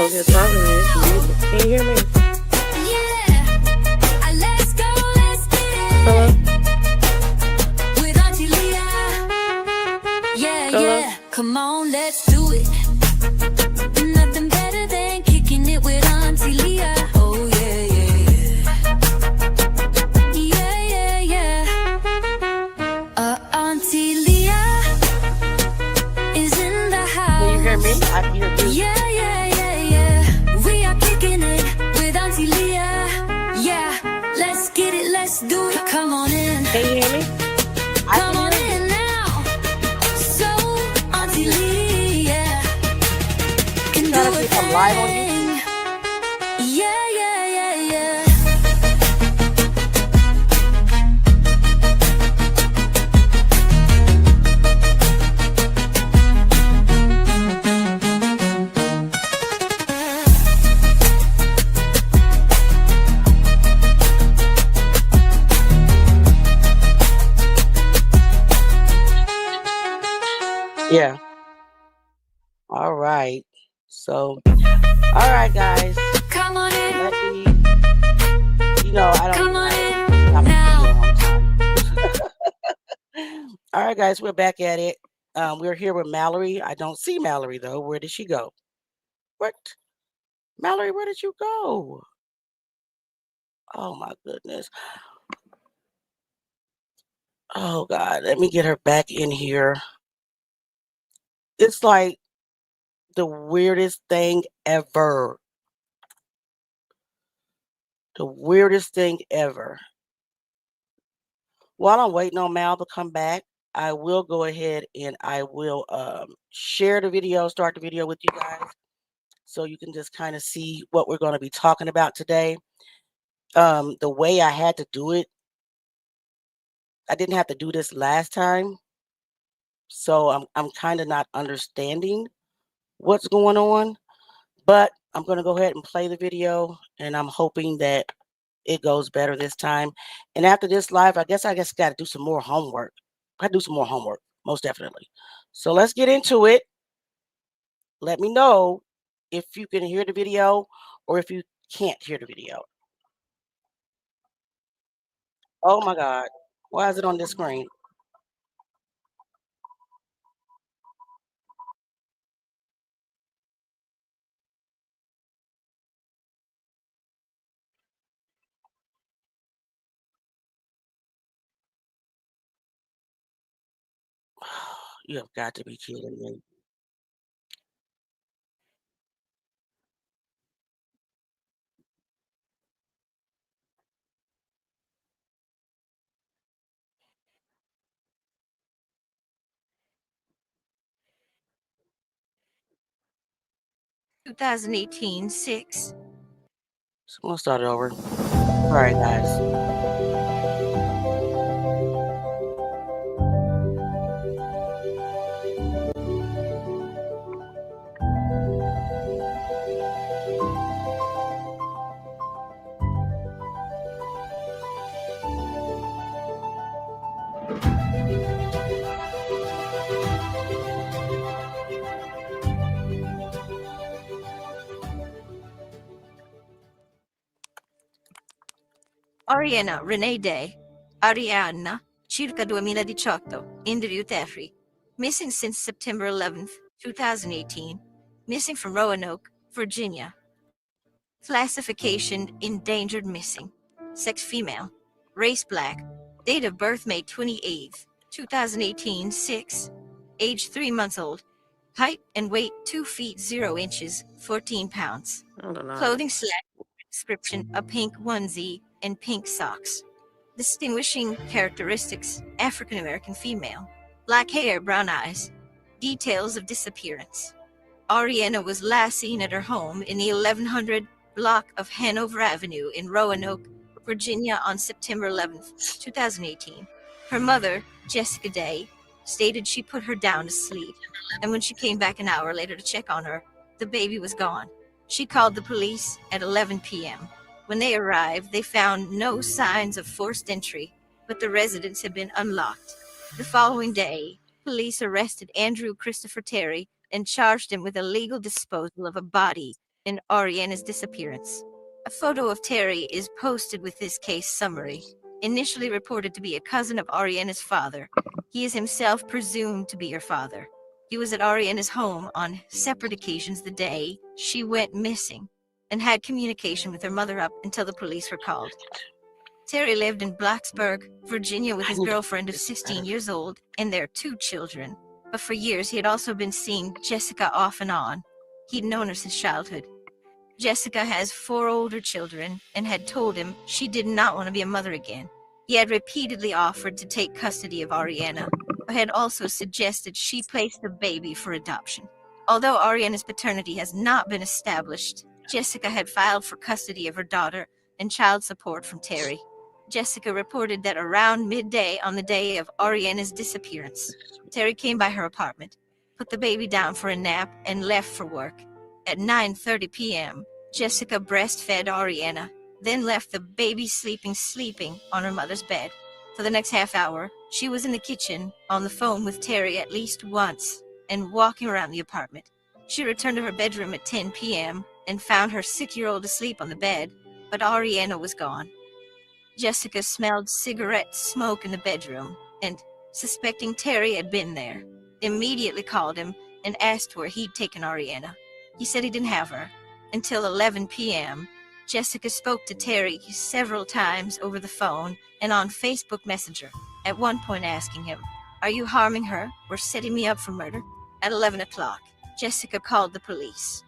over here talking to this music. Can you hear me? Hello? Hello? Come on, let's do it. Nothing better than kicking it with Auntie Leah. Oh yeah, yeah, yeah, yeah, yeah. Auntie Leah is in the house. Can you hear me? I can hear you. Yeah, yeah, yeah, yeah. We are kicking it with Auntie Leah. Yeah, let's get it, let's do it. Come on in. Can you hear me? Come on in now. So Auntie Leah can do Trying to it. see if I'm live on YouTube. Yeah, yeah, yeah, yeah. Yeah. All right. So, all right, guys. Come on in. Let me, I don't Come on stop in the now. video on time. All right, guys, we're back at it. We're here with Mallory. I don't see Mallory, though. Where did she go? What? Mallory, where did you go? Oh, my goodness. Oh, God. Let me get her back in here. It's like the weirdest thing ever. The weirdest thing ever. While I'm waiting on Mal to come back, I will go ahead and I will share the video, start the video with you guys, so you can just kind of see what we're going to be talking about today. The way I had to do it, I didn't have to do this last time, so I'm kind of not understanding what's going on. But I'm going to go ahead and play the video, and I'm hoping that it goes better this time. And after this live, I guess got to do some more homework. I do some more homework, most definitely. So let's get into it. Let me know if you can hear the video or if you can't hear the video. Oh my God. Why is it on this screen? You have got to be kidding me. (2018-6). So I'm gonna start it over. All right, guys. Arienna Renee Day, Arianna, circa 2018, Interview Terry, missing since September 11th, 2018, missing from Roanoke, Virginia. Classification endangered missing. Sex female. Race black. Date of birth May 28th, 2018, 6. Age 3 months old. Height and weight 2 feet 0 inches, 14 pounds. I don't know. Clothing description a pink onesie and pink socks. Distinguishing characteristics African American female. Black hair, brown eyes. Details of disappearance. Arienna was last seen at her home in the 1100 block of Hanover Avenue in Roanoke, Virginia on September 11th, 2018. Her mother, Jessica Day, stated she put her down to sleep, and when she came back an hour later to check on her, the baby was gone. She called the police at 11 p.m. When they arrived, they found no signs of forced entry, but the residence had been unlocked. The following day, police arrested Andrew Christopher Terry and charged him with illegal disposal of a body in Arienna's disappearance. A photo of Terry is posted with this case summary. Initially reported to be a cousin of Arienna's father, he is himself presumed to be her father. He was at Arienna's home on separate occasions the day she went missing and had communication with her mother up until the police were called. Terry lived in Blacksburg, Virginia with his girlfriend of 16 years old and their 2 children. But for years he had also been seeing Jessica off and on. He'd known her since childhood. Jessica has 4 older children and had told him she did not want to be a mother again. He had repeatedly offered to take custody of Arienna, but had also suggested she place the baby for adoption. Although Arienna's paternity has not been established, Jessica had filed for custody of her daughter and child support from Terry. Jessica reported that around midday on the day of Arienna's disappearance, Terry came by her apartment, put the baby down for a nap, and left for work. At 9:30 p.m., Jessica breastfed Arienna, then left the baby sleeping on her mother's bed. For the next half hour, she was in the kitchen, on the phone with Terry at least once, and walking around the apartment. She returned to her bedroom at 10 p.m. and found her 6-year-old asleep on the bed, but Arienna was gone. Jessica smelled cigarette smoke in the bedroom and, suspecting Terry had been there, immediately called him and asked where he'd taken Arienna. He said he didn't have her. Until 11 p.m., Jessica spoke to Terry several times over the phone and on Facebook Messenger, at one point asking him, "Are you harming her or setting me up for murder?" At 11 o'clock, Jessica called the police.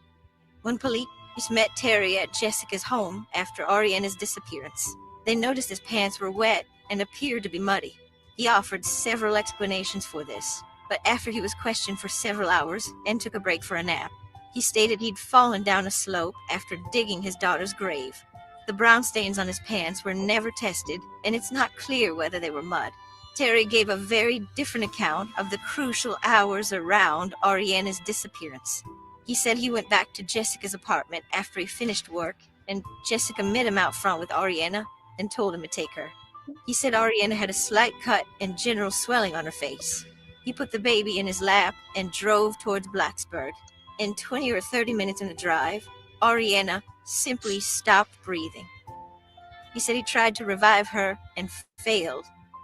When police met Terry at Jessica's home after Arienna's disappearance, they noticed his pants were wet and appeared to be muddy. He offered several explanations for this, but after he was questioned for several hours and took a break for a nap, he stated he'd fallen down a slope after digging his daughter's grave. The brown stains on his pants were never tested, and it's not clear whether they were mud. Terry gave a very different account of the crucial hours around Arienna's disappearance. He said he went back to Jessica's apartment after he finished work, and Jessica met him out front with Arienna and told him to take her. He said Arienna had a slight cut and general swelling on her face. He put the baby in his lap and drove towards Blacksburg. In 20 or 30 minutes in the drive, Arienna simply stopped breathing. He said he tried to revive her and failed,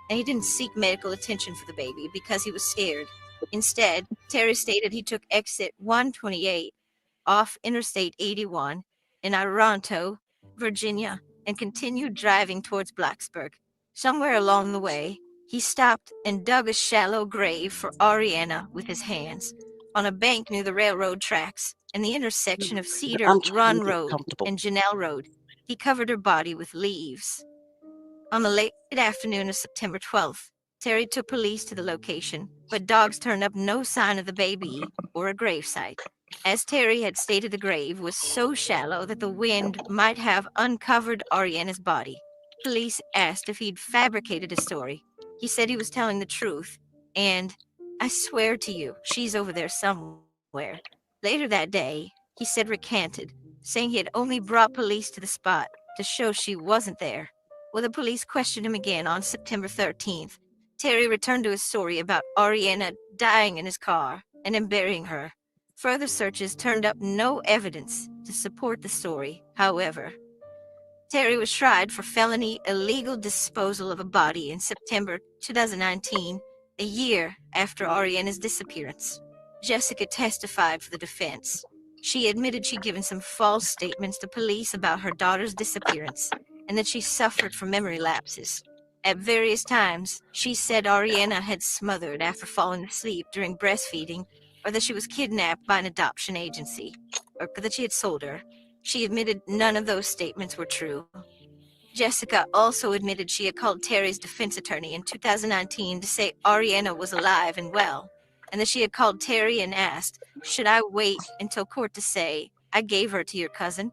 and he didn't seek medical attention for the baby because he was scared. Instead, Terry stated he took exit 128 off Interstate 81 in Arienna, Virginia, and continued driving towards Blacksburg. Somewhere along the way, he stopped and dug a shallow grave for Arienna with his hands on a bank near the railroad tracks and the intersection of Cedar I'm trying Run to get Road comfortable. and Janelle Road. He covered her body with leaves. On the late afternoon of September 12th, Terry took police to the location, but dogs turned up no sign of the baby or a gravesite. As Terry had stated, the grave was so shallow that the wind might have uncovered Arienna's body. Police asked if he'd fabricated a story. He said he was telling the truth, and "I swear to you, she's over there somewhere." Later that day, he said recanted, saying he had only brought police to the spot to show she wasn't there. When the police questioned him again on September 13th, Terry returned to his story about Arienna dying in his car and him burying her. Further searches turned up no evidence to support the story, however. Terry was tried for felony illegal disposal of a body in September 2019, a year after Arienna's disappearance. Jessica testified for the defense. She admitted she'd given some false statements to police about her daughter's disappearance and that she suffered from memory lapses. At various times, she said Arienna had smothered after falling asleep during breastfeeding, or that she was kidnapped by an adoption agency, or that she had sold her. She admitted none of those statements were true. Jessica also admitted she had called Terry's defense attorney in 2019 to say Arienna was alive and well, and that she had called Terry and asked, "Should I wait until court to say, 'I gave her to your cousin'?"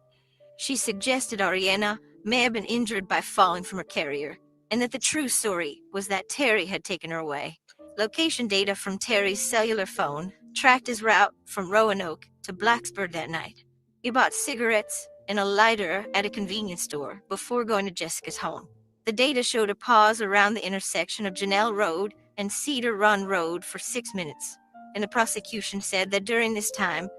She suggested Arienna may have been injured by falling from her carrier, and that the true story was that Terry had taken her away. Location data from Terry's cellular phone tracked his route from Roanoke to Blacksburg that night. He bought cigarettes and a lighter at a convenience store before going to Jessica's home. The data showed a pause around the intersection of Janelle Road and Cedar Run Road for 6 minutes, and the prosecution said that during this time,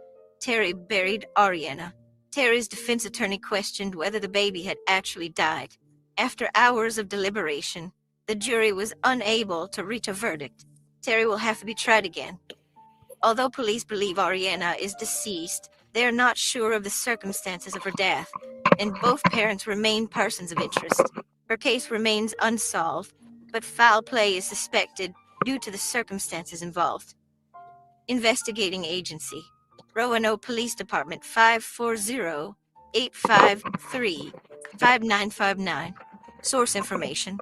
Terry buried Arienna. Terry's defense attorney questioned whether the baby had actually died. After hours of deliberation, the jury was unable to reach a verdict. Terry will have to be tried again. Although police believe Arienna is deceased, they are not sure of the circumstances of her death, and both parents remain persons of interest. Her case remains unsolved, but foul play is suspected due to the circumstances involved. Investigating Agency Roanoke Police Department 540-853-5959. Source information: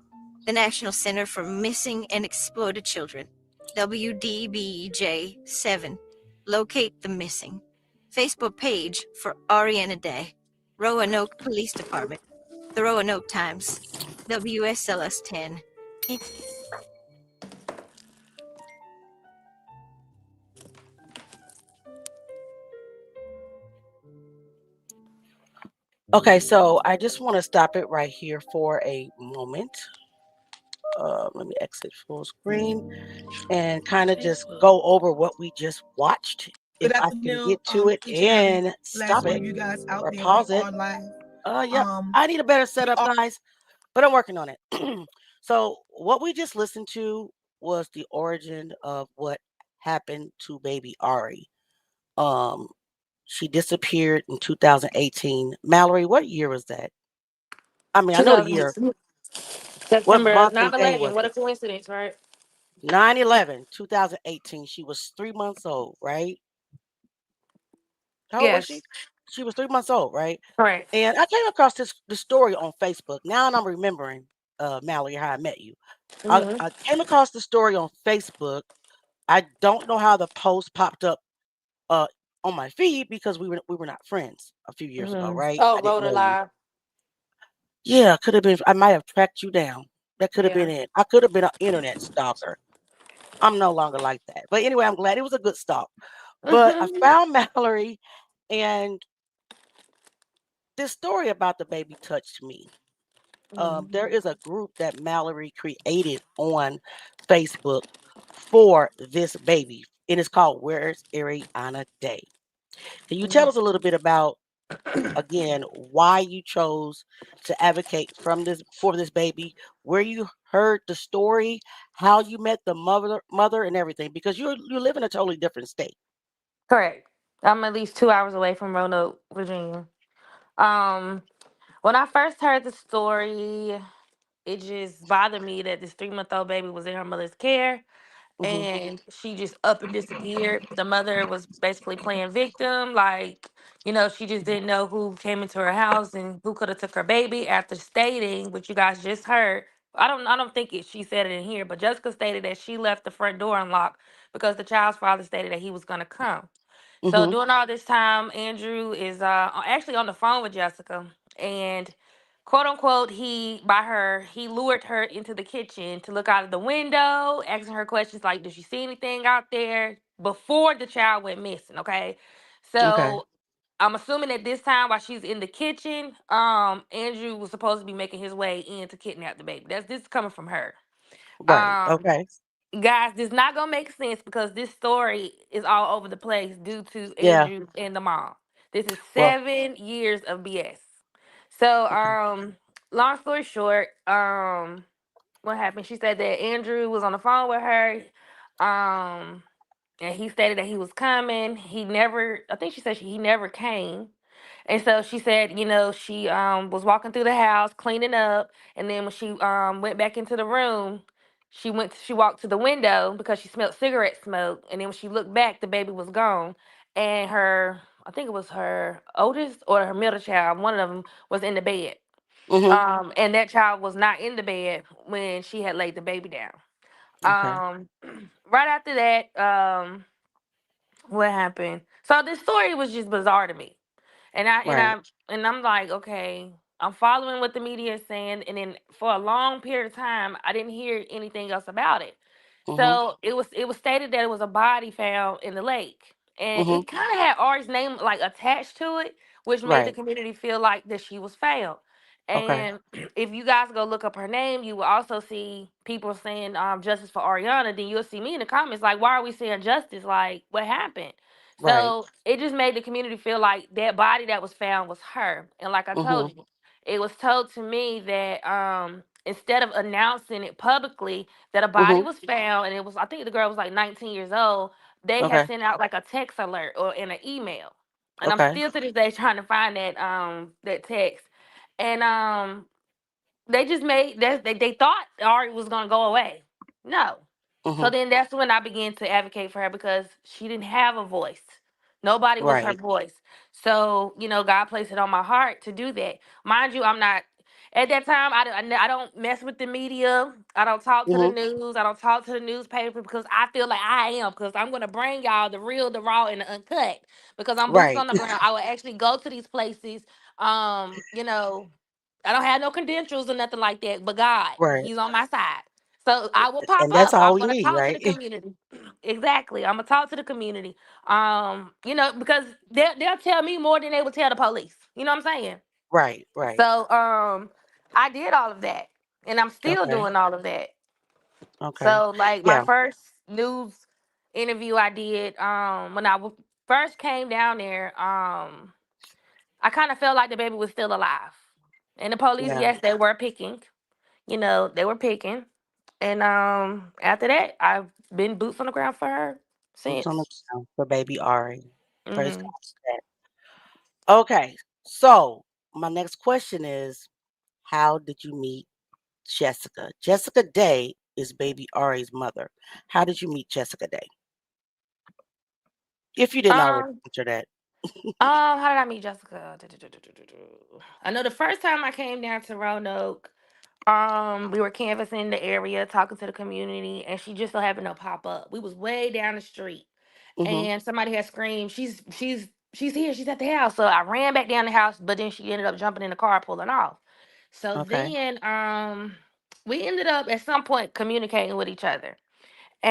the National Center for Missing and Exploited Children, WDBJ 7. Locate the missing. Facebook page for Arienna Day. Roanoke Police Department. The Roanoke Times. WSLS 10. Okay, so I just want to stop it right here for a moment. Let me exit full screen and kind of just go over what we just watched. If Good I can afternoon, get to it each and every and last stop one it of you guys out or there. We pause it. are live. Yep. Um, I need a better we setup, are guys, but I'm working on it. So what we just listened to was the origin of what happened to baby Ari. Um, she disappeared in 2018. Mallory, what year was that? I mean, I know the year. 2000 What September month and day 9/11. was What a it? coincidence, right? 9/11, 2018. She was 3 months old, right? How old was she? Yes, She was 3 months old, right? correct. And I came across this story on Facebook. Now I'm remembering, Mallory, how I met you. I, Hmm. I came across the story on Facebook. I don't know how the post popped up uh on my feed because we were not friends a few years ago, Hmm. right? Oh, I didn't Rhoda know you. Live. Yeah, could have been. I might have tracked you down. That could have Yeah. been it. I could have been an internet stalker. I'm no longer like that. But anyway, I'm glad it was a good stalk. But I Hmm. found Mallory, and this story about the baby touched me. There is a group that Mallory created on Facebook for this baby, and it's called Where's Ariana Day. Can you tell us a little bit about, again, why you chose to advocate for this baby, where you heard the story, how you met the mother and everything, because you live in a totally different state. Correct. I'm at least 2 hours away from Roanoke, Virginia. Um, when I first heard the story, it just bothered me that this 3-month-old baby was in her mother's care Hmm. and she just up and disappeared. The mother was basically playing victim, like, she just didn't know who came into her house and who could have took her baby after stating what you guys just heard. I don't think she said it in here, but Jessica stated that she left the front door unlocked because the child's father stated that he was gonna come. So Hmm. during all this time, Andrew is actually on the phone with Jessica, and quote unquote he lured her into the kitchen to look out of the window, asking her questions like, "Did she see anything out there?" Before the child went missing. Okay, Okay. so I'm assuming at this time while she's in the kitchen, Andrew was supposed to be making his way in to kidnap the baby. This is coming from her. Right. Um, Okay. Guys, this not gonna make sense because this story is all over the place due to Yeah. Andrew and the mom. This is Well. 7 years of BS. So, Okay. long story short, what happened? She said that Andrew was on the phone with her, um, and he stated that he was coming. He never. I think she said he never came. And so she said, she was walking through the house cleaning up, and then when she went back into the room, she walked to the window because she smelled cigarette smoke, and then when she looked back, the baby was gone, and I think it was her oldest or her middle child, one of them was in the bed, Hmm. and that child was not in the bed when she had laid the baby down. Okay. Um, right after that, what happened? So this story was just bizarre to me. And I and Right. I and I'm like, okay, I'm following what the media is saying, and then for a long period of time, I didn't hear anything else about it. Hmm. So it was stated that it was a body found in the lake, and Hmm. it kind of had Ari's name like attached to it, which made the Right. community feel like that she was found. Okay. And if you guys go look up her name, you will also see people saying justice for Ariana. Then you'll see me in the comments like, why are we saying justice? Like, what happened? Right. So it just made the community feel like that body that was found was her. And like I told Mhm. you, it was told to me that instead of announcing it publicly that a body Mhm. was found, and it was, I think the girl was like 19 years old, they had Okay. sent out like a text alert or in an email. And I'm Okay. still to this day trying to find that text. And they just made that they thought Ari was gonna go away. No. So Mhm. then that's when I began to advocate for her because she didn't have a voice. Nobody was her Right. voice. So, God placed it on my heart to do that. Mind you, I'm not at that time. I don't mess with the media. I don't talk to the Mhm. news. I don't talk to the newspaper because I feel like I am because I'm gonna bring y'all the real, the raw, and the uncut because I'm boots Right. on the ground. I will actually go to these places. I don't have no credentials or nothing like that, but God, Right. He's on my side. So I will pop And that's up. all I'm we gonna need, talk to right? the community. Exactly. I'm gonna talk to the community. Because they'll tell me more than they would tell the police. You know what I'm saying? Right. Right. So I did all of that. And I'm still Okay. doing all of that. Okay. So like my Yeah. first news interview I did, when I first came down there, I kind of felt like the baby was still alive. And the police, Yeah. yes, they were picking. They were picking. And after that, I've been boots on the ground for her Boots on the since. ground for baby Ari. Praise God Hmm. for that. Okay. So my next question is, how did you meet Jessica? Jessica Day is baby Ari's mother. How did you meet Jessica Day? If you didn't already Um, answer that. how did I meet Jessica? I know the first time I came down to Roanoke, we were canvassing the area, talking to the community, and she just so happened to pop up. We was way down the street, Mhm. and somebody had screamed, "She's here! She's at the house!" So I ran back down the house, but then she ended up jumping in the car, pulling off. So Okay. then, we ended up at some point communicating with each other,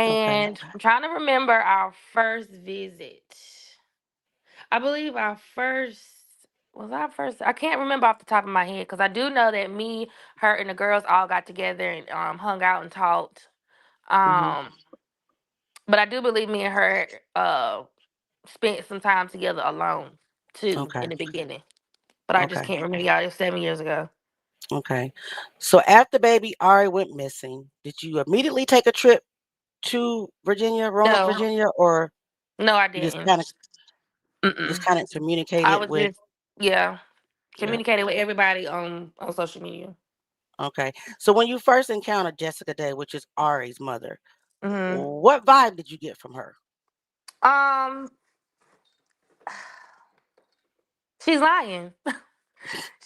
Okay. and I'm trying to remember our first visit. I believe our first was our first. I can't remember off the top of my head because I do know that me, her, and the girls all got together and hung out and talked. Mhm. Um, but I do believe me and her spent some time together alone too Okay. in the beginning. But I just Okay. can't remember, y'all. It was 7 years ago. Okay. So after baby Ari went missing, did you immediately take a trip to Virginia, Roanoke, No, Virginia, or no, I you just didn't. kind of you just Mm-mm. kind of I communicated was with just, yeah, yeah. communicating with everybody on social media. Okay. So when you first encountered Jessica Day, which is Ari's mother, Hmm. what vibe did you get from her? Um, she's lying.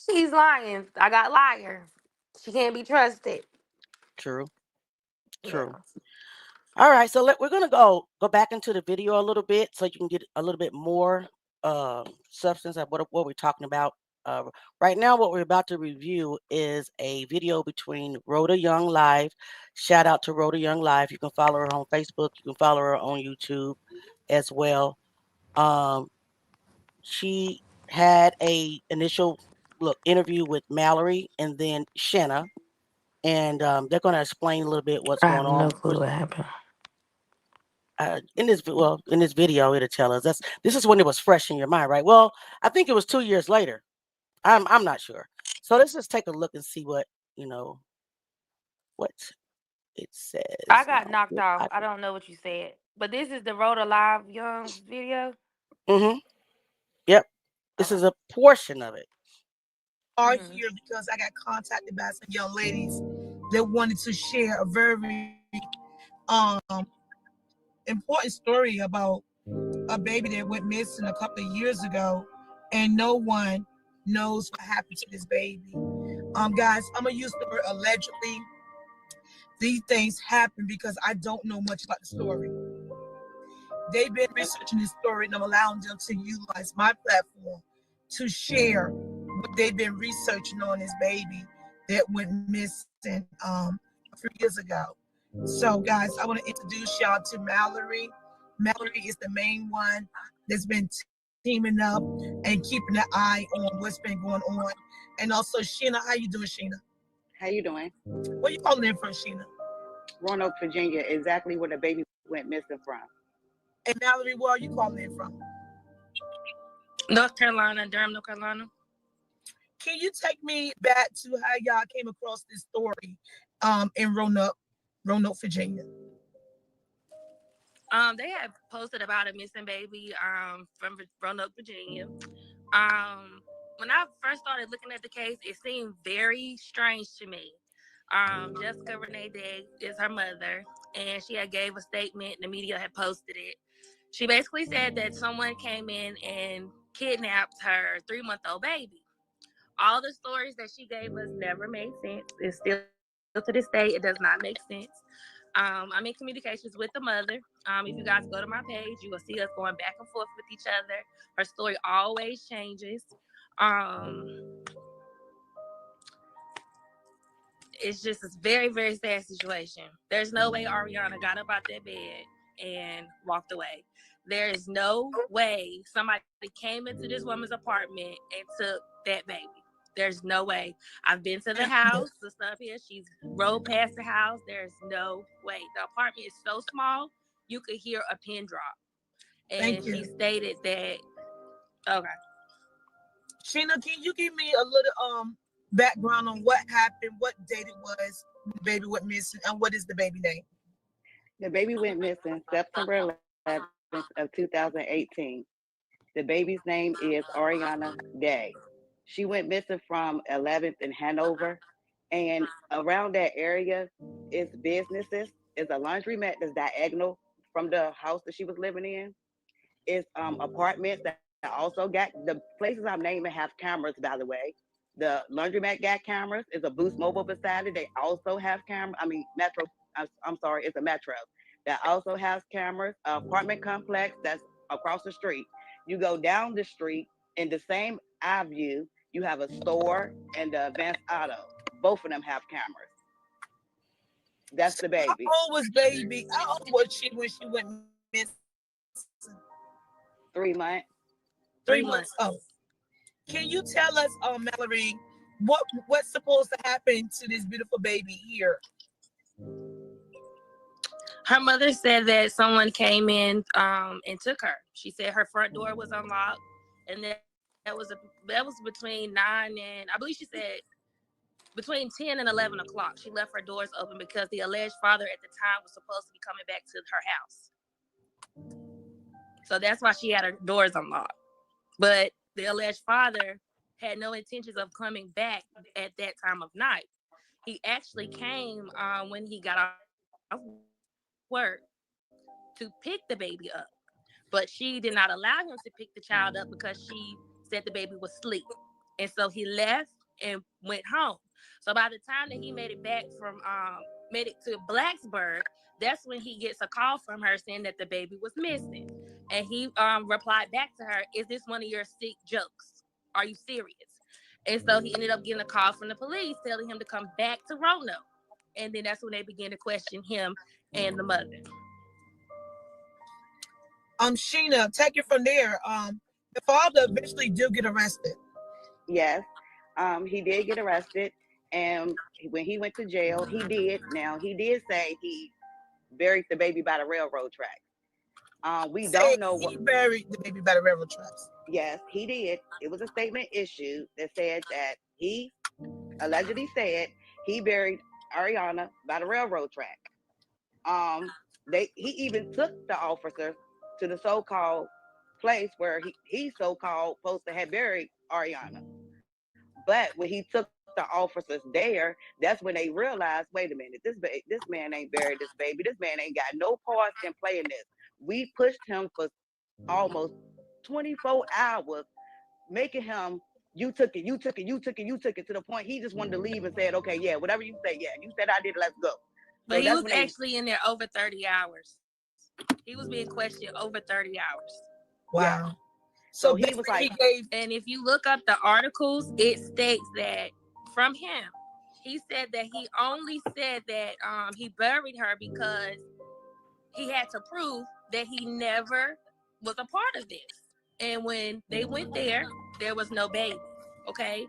She's lying. I got liar. She can't be trusted. True. True. Yeah. All right, so we're gonna go back into the video a little bit so you can get a little bit more substance of what we're talking about. Uh, right now, what we're about to review is a video between Rhoda Young Live. Shout out to Rhoda Young Live. You can follow her on Facebook. You can follow her on YouTube as well. Um, she had a initial look interview with Mallory and then Shanna, and they're going to explain a little bit what's I going have on. no clue what happened. In this video it'll tell us this is when it was fresh in your mind, right? Well, I think it was 2 years later. I'm not sure. So let's just take a look and see you know what it I says got now. knocked off. I don't know what you said. But this is the Road Alive Young's video. Mm-hmm. Yep. This Okay. is a portion of it. Are Hmm. here because I got contacted by some young ladies that wanted to share a very um important story about a baby that went missing a couple of years ago, and no one knows what happened to this baby. Guys, I'm gonna use the word allegedly. These things happen because I don't know much about the story. They've been researching this story, and I'm allowing them to utilize my platform to share what they've been researching on this baby that went missing a few years ago. So, guys, I want to introduce y'all to Mallory. Mallory is the main one that's been teaming up and keeping an eye on what's been going on. And also, Sheena, how you doing, Sheena? How you doing? Where you calling in from, Sheena? Roanoke, Virginia, exactly where the baby went missing from. And Mallory, where are you calling in from? North Carolina, Durham, North Carolina. Can you take me back to how y'all came across this story in Roanoke, Virginia? They had posted about a missing baby from Roanoke, Virginia. When I first started looking at the case, it seemed very strange to me. Jessica Renee Day is her mother, and she had gave a statement. The media had posted it. She basically said that someone came in and kidnapped her 3-month-old baby. All the stories that she gave us never made sense. It's still to this day, it does not make sense. I'm in communications with the mother. If you guys go to my page, you will see us going back and forth with each other. Her story always changes. It's just a very, very sad situation. There's no way Arienna got up out that bed and walked away. There is no way somebody came into this woman's apartment and took that baby. There's no way. I've been to the house, the stuff here. She's rode past the house. There's no way. The apartment is so small, you could hear a pin drop. And she stated that, okay. Sheena, can you give me a little background on what happened, what date it was, the baby went missing, and what is the baby name? The baby went missing September 11th of 2018. The baby's name is Arienna Day. She went missing from 11th in Hanover, and around that area is businesses. Is a laundromat that's diagonal from the house that she was living in. It's apartments that also got the places I'm naming have cameras, by the way. The laundromat got cameras. Is a Boost Mobile beside it. They also have cameras. I mean, Metro. I'm sorry, it's a Metro that also has cameras. Apartment complex that's across the street. You go down the street in the same avenue. You have a store and the Advanced Auto. Both of them have cameras. That's the baby. How old was baby? How old was she when she went missing? 3 months. 3 months old. Can you tell us, Mallory, what's supposed to happen to this beautiful baby here? Her mother said that someone came in and took her. She said her front door was unlocked, and that was between 9 and I believe she said between 10 and 11 o'clock. She left her doors open because the alleged father at the time was supposed to be coming back to her house. So that's why she had her doors unlocked. But the alleged father had no intentions of coming back at that time of night. He actually came when he got off work to pick the baby up. But she did not allow him to pick the child up because she said the baby was asleep. And so he left and went home. So by the time that he made it to Blacksburg, that's when he gets a call from her saying that the baby was missing. And he replied back to her, "Is this one of your sick jokes? Are you serious?" And so he ended up getting a call from the police telling him to come back to Roanoke. And then that's when they began to question him and the mother. Sheena, take it from there. The father eventually did get arrested. Yes, he did get arrested, and when he went to jail, he did say he buried the baby by the railroad tracks. We don't know he buried the baby by the railroad tracks. Yes, he did. It was a statement issued that said that he allegedly said he buried Arienna by the railroad track. He even took the officer to the so-called place where he so-called supposed to have buried Arienna. But when he took the officers there, that's when they realized, wait a minute, this man ain't buried this baby. This man ain't got no parts in playing this. We pushed him for almost 24 hours, making him, you took it, to the point he just wanted to leave and said, okay, yeah, whatever you say, yeah, you said I did, let's go. But he was actually in there over 30 hours. He was being questioned over 30 hours. Wow. Yeah. So he was like, and if you look up the articles, it states that from him, he said that he only said that he buried her because he had to prove that he never was a part of this. And when they went there was no baby. Okay.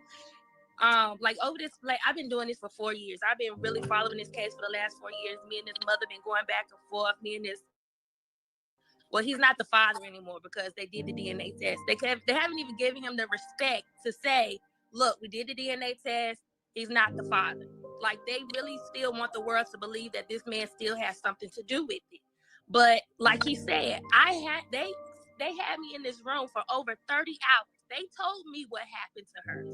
Like over this, like I've been doing this for 4 years. I've been really following this case for the last 4 years. Me and this mother been going back and forth. Me and this Well, he's not the father anymore because they did the DNA test. They haven't even given him the respect to say, look, we did the DNA test. He's not the father. Like, they really still want the world to believe that this man still has something to do with it. But like he said, they had me in this room for over 30 hours. They told me what happened to her.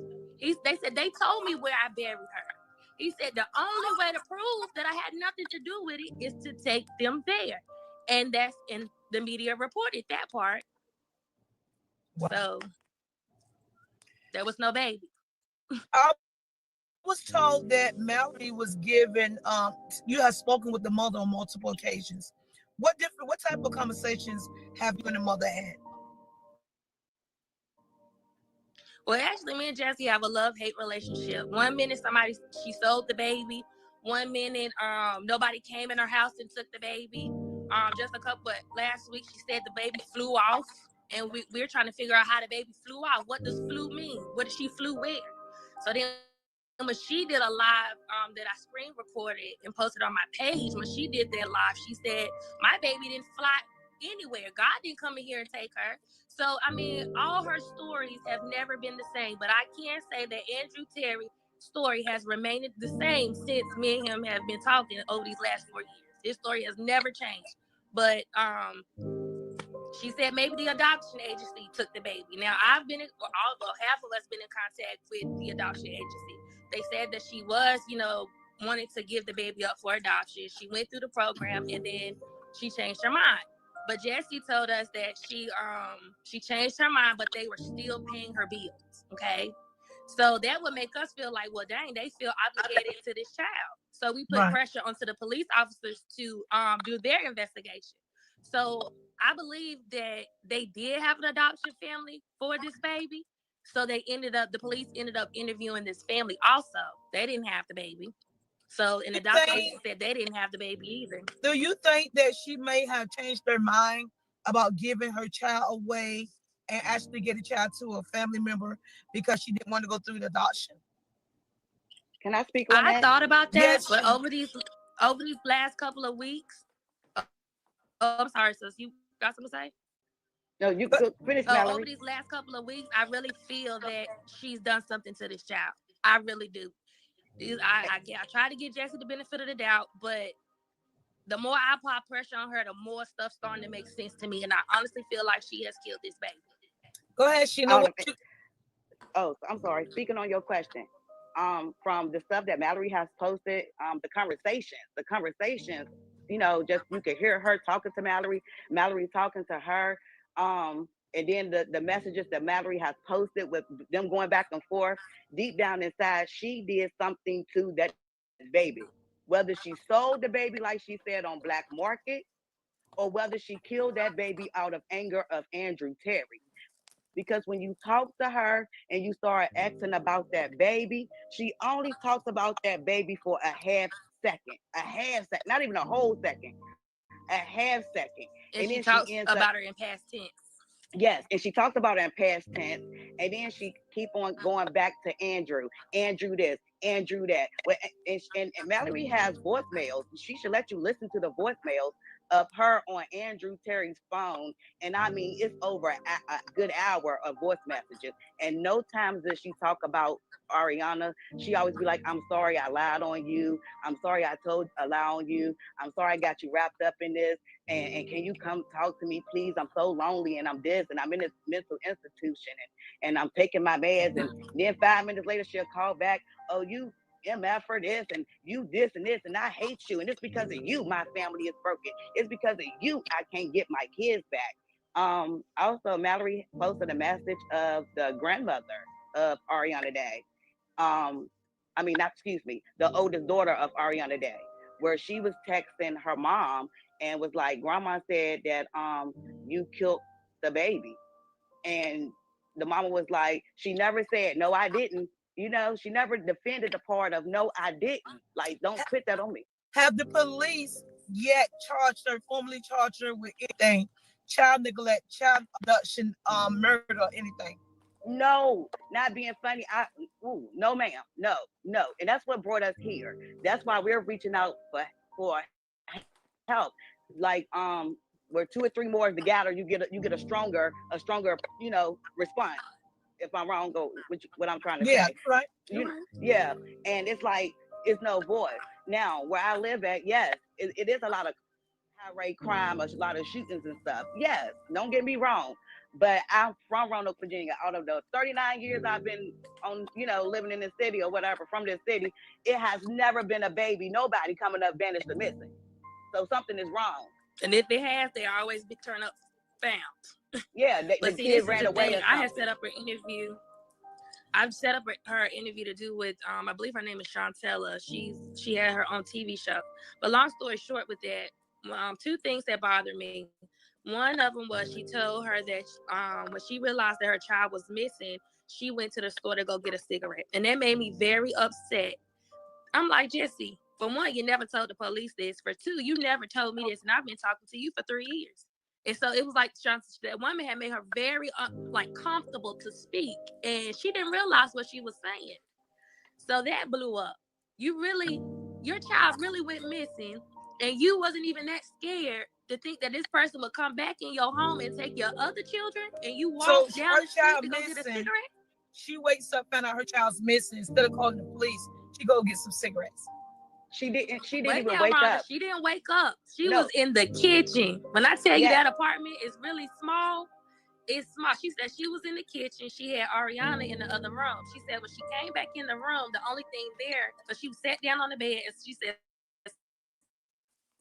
They said they told me where I buried her. He said the only way to prove that I had nothing to do with it is to take them there. And that's in the media reported that part. Wow. So there was no baby. I was told that Mallory was given. You have spoken with the mother on multiple occasions. What type of conversations have you and the mother had? Well, actually, me and Jessie have a love-hate relationship. 1 minute she sold the baby. 1 minute nobody came in her house and took the baby. But last week she said the baby flew off, and we're trying to figure out how the baby flew off. What does flew mean? What did she flew where? So then when she did a live that I screen recorded and posted on my page, when she did that live, she said my baby didn't fly anywhere. God didn't come in here and take her. So, I mean, all her stories have never been the same, but I can say that Andrew Terry's story has remained the same since me and him have been talking over these last 4 years. His story has never changed. But she said maybe the adoption agency took the baby. Now, half of us been in contact with the adoption agency. They said that she was, wanting to give the baby up for adoption. She went through the program and then she changed her mind. But Jessie told us that she changed her mind, but they were still paying her bills. Okay. So that would make us feel like, well, dang, they feel obligated to this child. So we put pressure onto the police officers to do their investigation. So I believe that they did have an adoption family for this baby. So the police ended up interviewing this family also. They didn't have the baby. So an adoption agency said they didn't have the baby either. Do you think that she may have changed her mind about giving her child away and actually get a child to a family member because she didn't want to go through the adoption? Can I speak on that? I thought about that, yes, but over these last couple of weeks, I'm sorry, sis, you got something to say? No, you could finish, Mallory. Over these last couple of weeks, I really feel that she's done something to this child. I really do. I try to give Jessie the benefit of the doubt, but the more I put pressure on her, the more stuff's starting to make sense to me. And I honestly feel like she has killed this baby. Go ahead, Sheena. Oh, I'm sorry. Speaking on your question, from the stuff that Mallory has posted, the conversations, just you could hear her talking to Mallory talking to her, and then the messages that Mallory has posted with them going back and forth. Deep down inside, she did something to that baby. Whether she sold the baby like she said on black market, or whether she killed that baby out of anger of Andrew Terry. Because when you talk to her and you start asking about that baby, she only talks about that baby for a half second, not even a whole second, a half second. And then she talks about her in past tense. Yes, and she talks about it in past tense, and then she keep on going back to Andrew this, Andrew that. And Mallory has voicemails. She should let you listen to the voicemails of her on Andrew Terry's phone, and I mean it's over a good hour of voice messages. And no times does she talk about Arienna. She always be like, "I'm sorry, I lied on you. I'm sorry, I told a lie on you. I'm sorry, I got you wrapped up in this." And can you come talk to me, please? I'm so lonely and I'm this and I'm in this mental institution and I'm taking my meds. And then 5 minutes later, she'll call back, "Oh, you MF for this and you this and I hate you. And it's because of you, my family is broken. It's because of you, I can't get my kids back." Also, Mallory posted a message of the grandmother of Arienna Day. The oldest daughter of Arienna Day, where she was texting her mom and was like, "Grandma said that you killed the baby." And the mama was like, she never said, "No, I didn't." She never defended the part of, "No, I didn't." Like, don't put that on me. Have the police yet formally charged her with anything? Child neglect, child abduction, murder, anything? No, not being funny. No, ma'am. No. And that's what brought us here. That's why we're reaching out for help. Like where two or three more is together, you get a stronger response. If I'm wrong, go what I'm trying to Yeah, say. right. You're You right. yeah, and it's like it's no voice. Now where I live at, yes, it is a lot of high rate crime, a lot of shootings and stuff. Yes, don't get me wrong. But I'm from Roanoke, Virginia. Out of the 39 years I've been on, living in this city or whatever from this city, it has never been a baby, nobody coming up vanished or missing. So something is wrong. And if it has, they always be turned up found. Yeah, But the see, this kid is ran the away thing. or I had something. set up an interview. I've set up her interview to do with I believe her name is Shantella. She had her own TV show. But long story short, with that, two things that bothered me. One of them was she told her that when she realized that her child was missing, she went to the store to go get a cigarette, and that made me very upset. I'm like, Jesse, for one, you never told the police this. For two, you never told me this, and I've been talking to you for 3 years. And so it was like that woman had made her very like comfortable to speak, and she didn't realize what she was saying. So that blew up. Your child really went missing, and you wasn't even that scared to think that this person would come back in your home and take your other children, and you So walk down her the street child to go get a missing. cigarette. She wakes up, find out her child's missing. Instead of calling the police, she go get some cigarettes. She didn't Wait even now, wake Rhonda. up. She didn't wake up. She was No. in the kitchen. When I tell you Yes. that apartment is really small, it's small. She said she was in the kitchen. She had Ariana in the other room. She said when she came back in the room, the only thing there, because she sat down on the bed and she said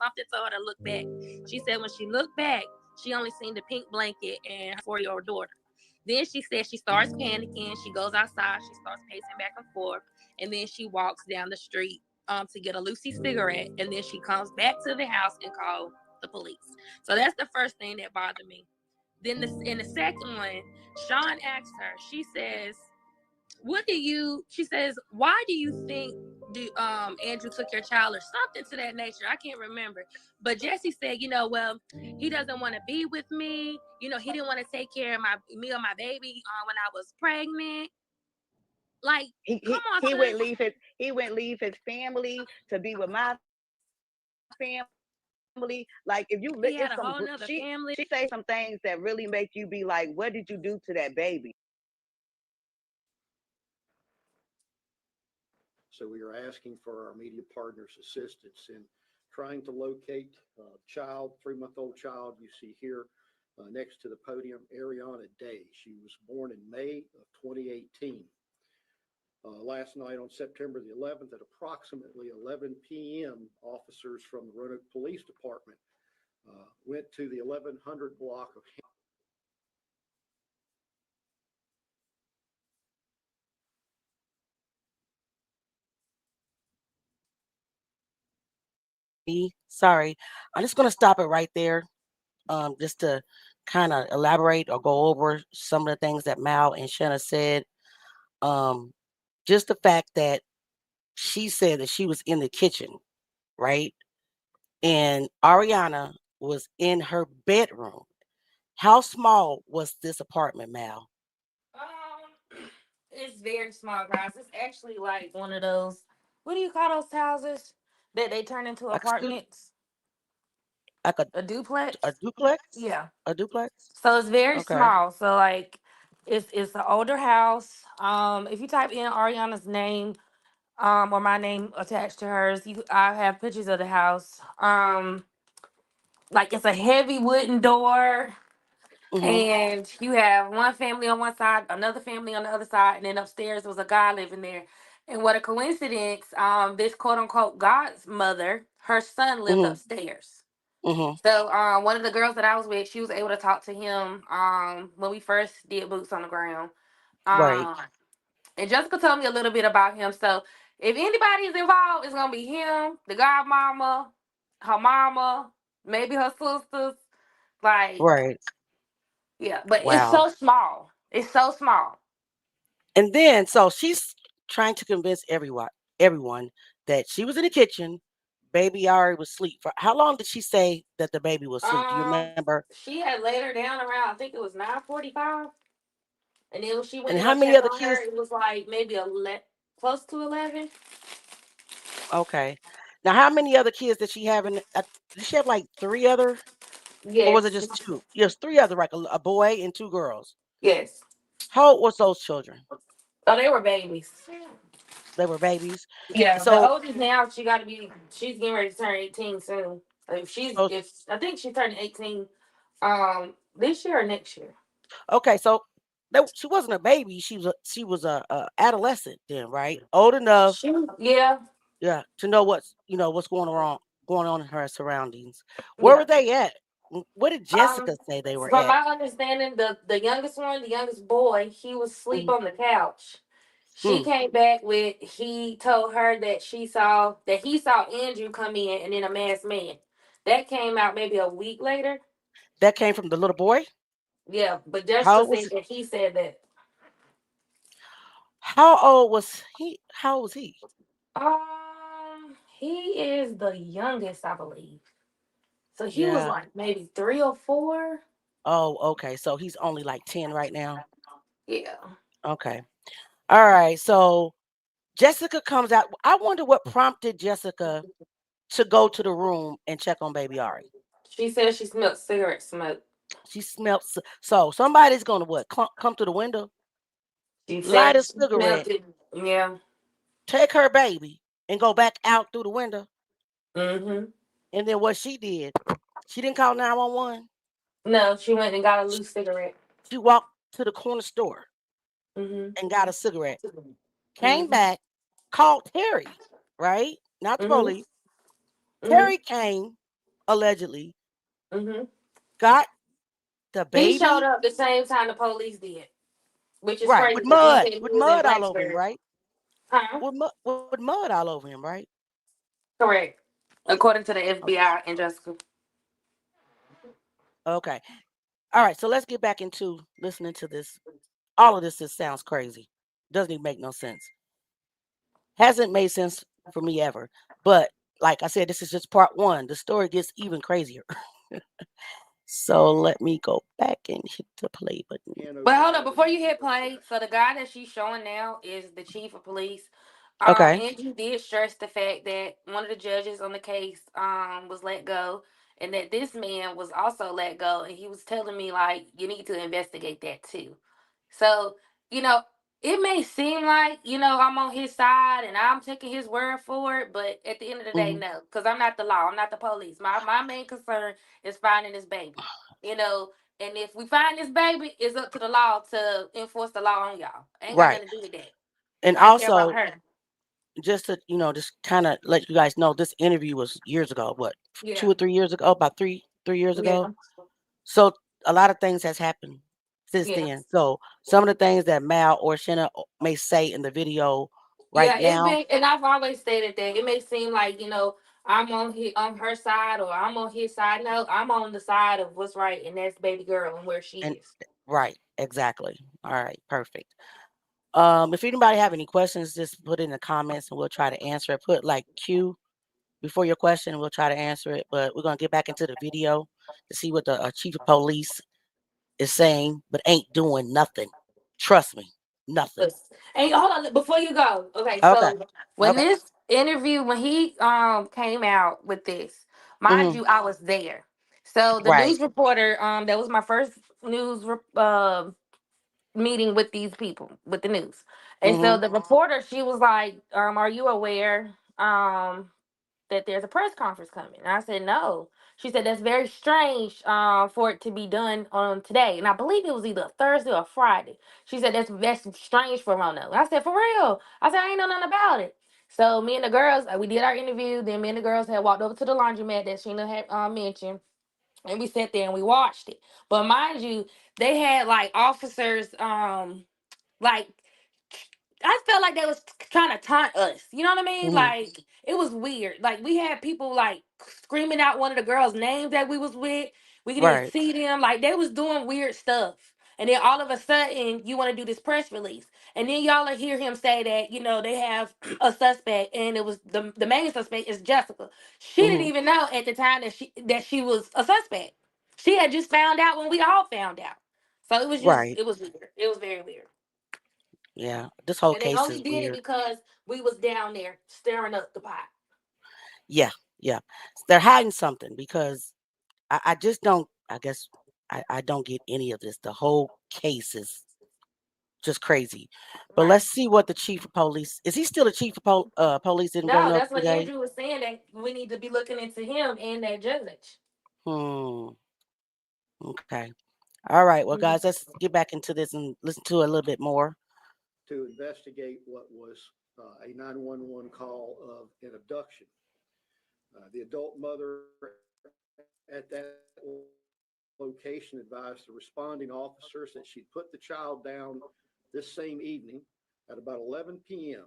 something told her to look back. She said when she looked back, she only seen the pink blanket and her 4-year-old daughter. Then she said she starts panicking. She goes outside. She starts pacing back and forth. And then she walks down the street to get a Lucy cigarette. And then she comes back to the house and calls the police. So that's the first thing that bothered me. Then in the second one, Sean asked her, she says, why do you think Andrew took your child or something to that nature? I can't remember. But Jesse said, well, he doesn't want to be with me. He didn't want to take care of me or my baby when I was pregnant. Like, He come he on, he sis. wouldn't leave his family to be with my family. Like if you it's some He had a whole she nother family. she say some things that really make you be like, what did you do to that baby? So we are asking for our media partners' assistance in trying to locate a child, 3-month-old child you see here next to the podium, Arienna Day. She was born in May of 2018. Last night on September the 11th at approximately 11 p.m., officers from the Roanoke Police Department went to the 1100 block of Sorry. I'm just going to stop it right there, just to kind of elaborate or go over some of the things that Mal and Shanna said. Um, just the fact that she said that she was in the kitchen, right? And Ariana was in her bedroom. How small was this apartment, Mal? It's very small, guys. It's actually like one of those. What do you call those houses that they turn into Like a stu- apartments? like A a duplex. duplex? Yeah. A duplex? So it's very Okay. small. So like, it's an older house. If you type in Ariana's name, or my name attached to hers, I have pictures of the house. Like it's a heavy wooden door. Mhm. And you have one family on one side, another family on the other side, and then upstairs was a guy living there. And what a coincidence! This quote unquote God's mother, her son lived Mhm. upstairs. Mhm. So one of the girls that I was with, she was able to talk to him when we first did boots on the ground. Right. Um, and Jessica told me a little bit about him. So if anybody is involved, it's gonna be him, the godmama, her mama, maybe her sisters. Like, Right. yeah, but it's Wow. so small. It's so small. And then so she's trying to convince everyone that she was in the kitchen, baby already was asleep. For how long did she say that the baby was asleep? Do you remember? She had laid her down around, I think it was 9:45, and then when she And went to how go many check other on her, kids? it was like maybe close to 11. Okay. Now how many other kids did she have did she have like three other? Or was it Yes. just two? Yes, three other, like a boy and two girls. Yes. How old was those children? Oh, they were babies. They were babies. Yeah, the So, oldest now she got to be. She's getting ready to turn 18 soon. so If I think she's turning 18, this year or next year. okay, so she wasn't a baby. She was a adolescent then, right? Old enough, Yeah, yeah, to know what's going on in her surroundings. Where yeah. were they at? Where did Jessica say they were From at? my understanding, the youngest one, the youngest boy, he was asleep Mhm. on the couch. She Hmm. came back with he told her that he saw Andrew come in and then a masked man. That came out maybe a week later. That came from the little boy. Yeah, but How Jessica old was said that he said that. how old was he? How old was he? He is the youngest, I believe. So he was Yeah. like maybe 3 or 4. Oh, okay. So he's only like 10 right now. Yeah. Okay. All right. So Jessica comes out. I wonder what prompted Jessica to go to the room and check on baby Ari. She said she smelled cigarette smoke. She smelled so somebody's gonna what come to the window, She light said a she smelled cigarette, it. Yeah. take her baby, and go back out through the window. Mm-hmm. And then what she did, she didn't call 911. No, she went and got a She, loose cigarette. she walked to the corner store Mm-hmm. and got a cigarette. Came Mm-hmm. back, called Terry, right? Not the Mm-hmm. police. Mm-hmm. Terry came, allegedly, Mm-hmm. got the He showed baby, up the same time the police did, which is right, crazy because he said he with was in mud all over him, Blacksburg. right? Huh? With mud all over him, right? Correct. According to the Okay. FBI and Jessica. Okay. All right. So let's get back into listening to this. All of this just sounds crazy. Doesn't even make no sense. Hasn't made sense for me ever. But like I said, this is just part one. The story gets even crazier. So let me go back and hit the play button. But hold up, before you hit play, so the guy that she's showing now is the chief of police. Okay. Andrew did stress the fact that one of the judges on the case was let go, and that this man was also let go, and he was telling me like you need to investigate that too. So you know, it may seem like I'm on his side and I'm taking his word for it, but at the end of the day, Hmm. no, because I'm not the law, I'm not the police. My main concern is finding this baby. You know, and if we find this baby, it's up to the law to enforce the law on y'all. Ain't got Right. nothing to do with that. And I care about also, her. just to, just kind of let you guys know, this interview was years ago. What, Yeah. 2 or 3 years ago? About three years Yeah. ago. So a lot of things has happened since Yeah. then. So some of the things that Mal or Shanna may say in the video right Yeah, it's now, been, and I've always stated that it may seem like I'm on her side or I'm on his side. No, I'm on the side of what's right, and that's baby girl and where she and is. right, exactly. All right, perfect. If anybody have any questions, just put in the comments and we'll try to answer it. Put like Q before your question and we'll try to answer it. But we're gonna get back into the video to see what the chief of police is saying, but ain't doing nothing. Trust me, nothing. But hey, hold on before you go. Okay, Okay, so when okay, this interview, when he came out with this, mind hmm, you, I was there. So the right, news reporter, that was my first meeting with these people with the news, and so hmm, the reporter, she was like, "Are you aware that there's a press conference coming?" And I said, "No." She said, "That's very strange for it to be done on today." And I believe it was either a Thursday or Friday. She said, that's strange for Rono. And I said, "For real?" I said, "I ain't know nothing about it." So me and the girls, we did our interview. Then me and the girls had walked over to the laundromat that Sheena had mentioned. And we sat there and we watched it. But mind you, they had like officers, like I felt like they was trying to taunt us. You know what I mean? hmm, Like it was weird. Like we had people like screaming out one of the girls' names that we was with. We didn't right, see them. Like they was doing weird stuff. And then all of a sudden, you want to do this press release, and then y'all will hear him say that they have a suspect, and it was the main suspect is Jessica. She didn't hmm, even know at the time that she was a suspect. She had just found out when we all found out. So right. it was weird. It was very weird. Yeah, this whole And they case only is did it weird. because we was down there stirring up the pot. Yeah, yeah. They're hiding something because I just don't. I guess I don't get any of this. The whole case is just crazy. But Right. let's see what the chief of police is. He still the chief of police in No, Roanoke that's what today? Andrew was saying, that we need to be looking into him and that judge. Hmm. Okay. All right. Well, Mhm. guys, let's get back into this and listen to it a little bit more. to investigate what was a 911 call of an abduction. The adult mother at that location advised the responding officers that she'd put the child down this same evening at about 11 p.m.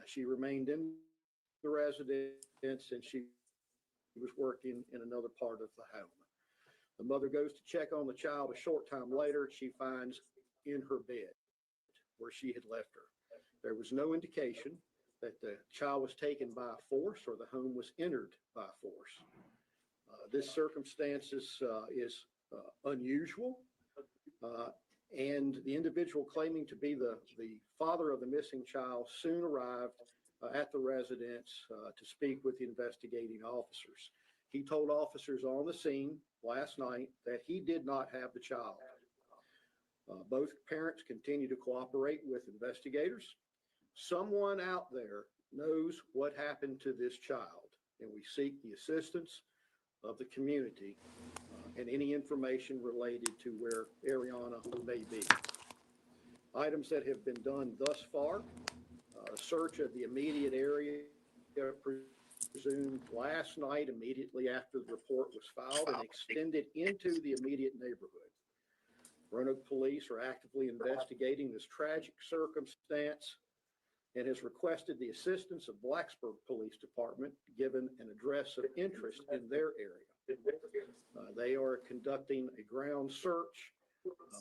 She remained in the residence and she was working in another part of the home. The mother goes to check on the child a short time later. She finds in her bed where she had left her. There was no indication that the child was taken by force or the home was entered by force. This circumstances is unusual, and the individual claiming to be the father of the missing child soon arrived at the residence to speak with the investigating officers. He told officers on the scene last night that he did not have the child. Both parents continue to cooperate with investigators. Someone out there knows what happened to this child, and we seek the assistance of the community and any information related to where Arianna may be. Items that have been done thus far: a search of the immediate area presumed last night immediately after the report was filed and extended into the immediate neighborhood. Roanoke police are actively investigating this tragic circumstance and has requested the assistance of Blacksburg Police Department, given an address of interest in their area. They are conducting a ground search,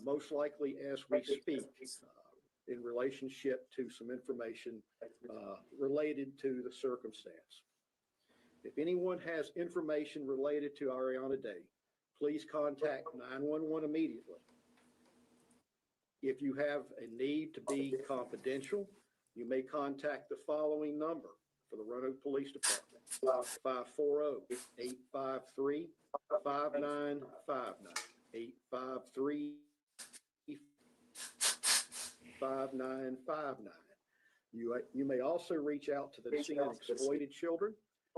most likely as we speak, in relationship to some information related to the circumstance. If anyone has information related to Arianna Day, please contact 911 immediately. If you have a need to be confidential, you may contact the following number for the Roanoke Police Department: 540-853-5959, 853-5959. You may also reach out to the missing and exploited children.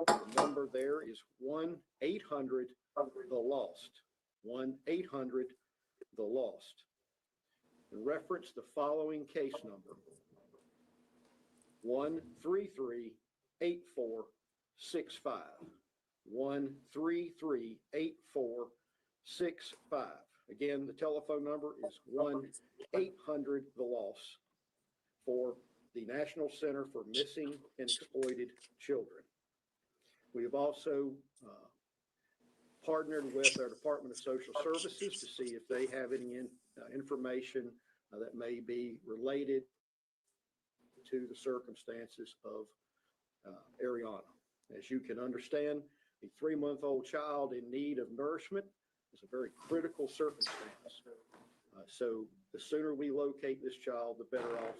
The number there is 1-800-THE-LOST. 1-800-THE-LOST. And reference the following case number: 133-8465. 133-8465. Again, the telephone number is 1-800-THE-LOST for the National Center for Missing and Exploited Children. We have also partnered with our Department of Social Services to see if they have any information that may be related to the circumstances of Arianna. As you can understand, a 3-month-old child in need of nourishment is a very critical circumstance. So the sooner we locate this child, the better off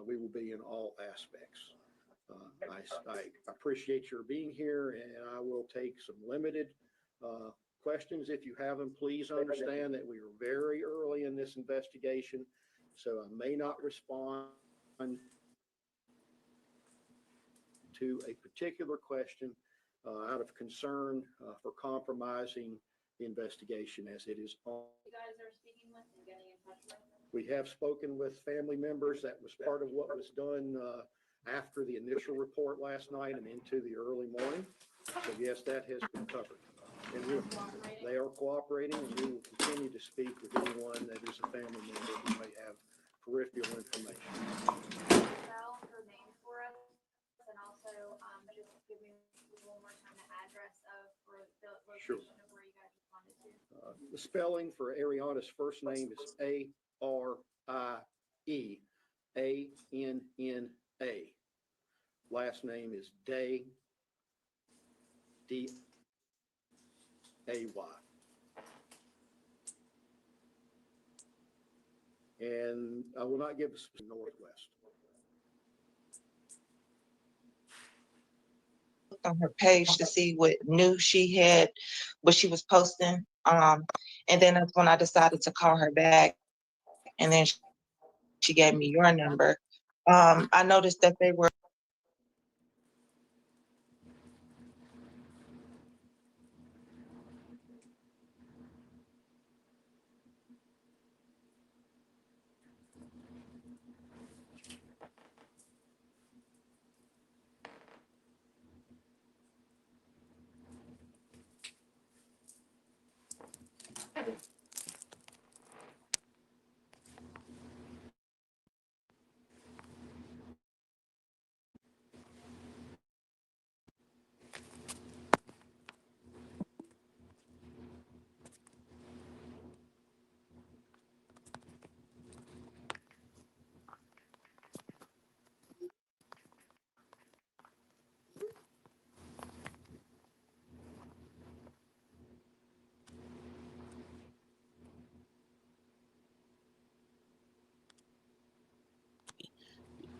we will be in all aspects. I appreciate your being here, and I will take some limited questions if you have them. Please understand that we are very early in this investigation, so I may not respond to a particular question out of concern for compromising the investigation as it is on. You guys are speaking with and getting in touch with? We have spoken with family members. That was part of what was done after the initial report last night and into the early morning. So yes, that has been covered. And they are cooperating, and we will continue to speak with anyone that is a family member who may have peripheral information. Spell her name for us, and also just give me one more time the address of or the location Sure. of where you guys responded to. The spelling for Arianna's first name is Arienna. Last name is Day, D-A-Y. And I will not give a specific Northwest. on her page to see what new she had, what she was posting. And then that's when I decided to call her back, and then she gave me your number. I noticed that they were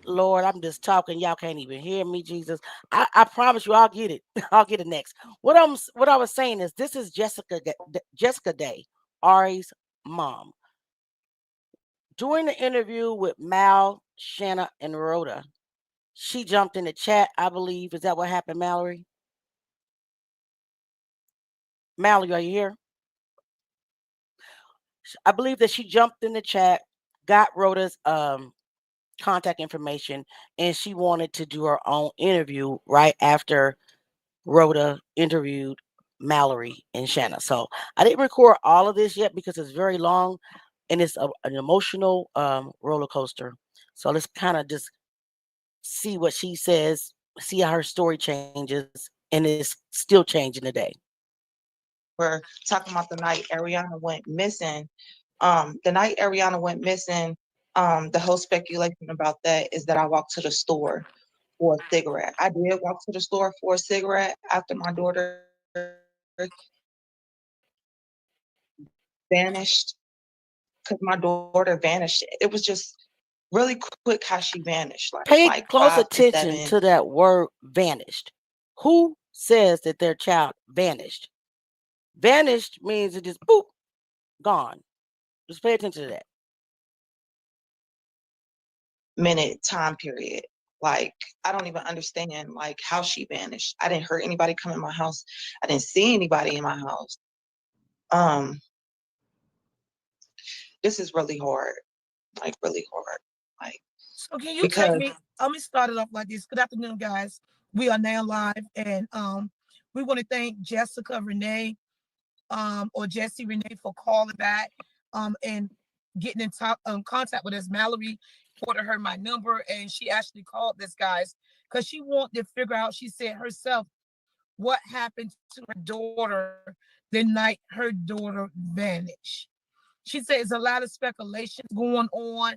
Lord, I'm just talking. Y'all can't even hear me, Jesus. I promise you, I'll get it. I'll get it next. What I was saying is, this is Jessica Day, Ari's mom. During the interview with Mal, Shanna, and Rhoda, she jumped in the chat. I believe, is that what happened, Mallory? Mallory, are you here? I believe that she jumped in the chat, got Rhoda's contact information, and she wanted to do her own interview right after Rhoda interviewed Mallory and Shanna. So I didn't record all of this yet because it's very long and it's an emotional roller coaster. So let's kind of just see what she says, see how her story changes, and it's still changing today. were talking about the night Ariana went missing. The night Ariana went missing, the whole speculation about that is that I walked to the store for a cigarette. I did walk to the store for a cigarette after my daughter vanished, because my daughter vanished. It was just really quick how she vanished, Pay like close 5 to 7. attention to that word vanished. Who says that their child vanished? Vanished means it just boop, gone. Just pay attention to that. Minute time period. Like, I don't even understand like how she vanished. I didn't hear anybody come in my house. I didn't see anybody in my house. Um, this is really hard, like really hard. Like, So can you take because me? Let me start it off like this. Good afternoon, guys. We are now live, and we want to thank Jessica Renee, or Jesse Renee for calling back, and getting in contact with us. Mallory forwarded her my number, and she actually called this guys because she wanted to figure out. She said herself what happened to her daughter the night her daughter vanished. She said there's a lot of speculations going on,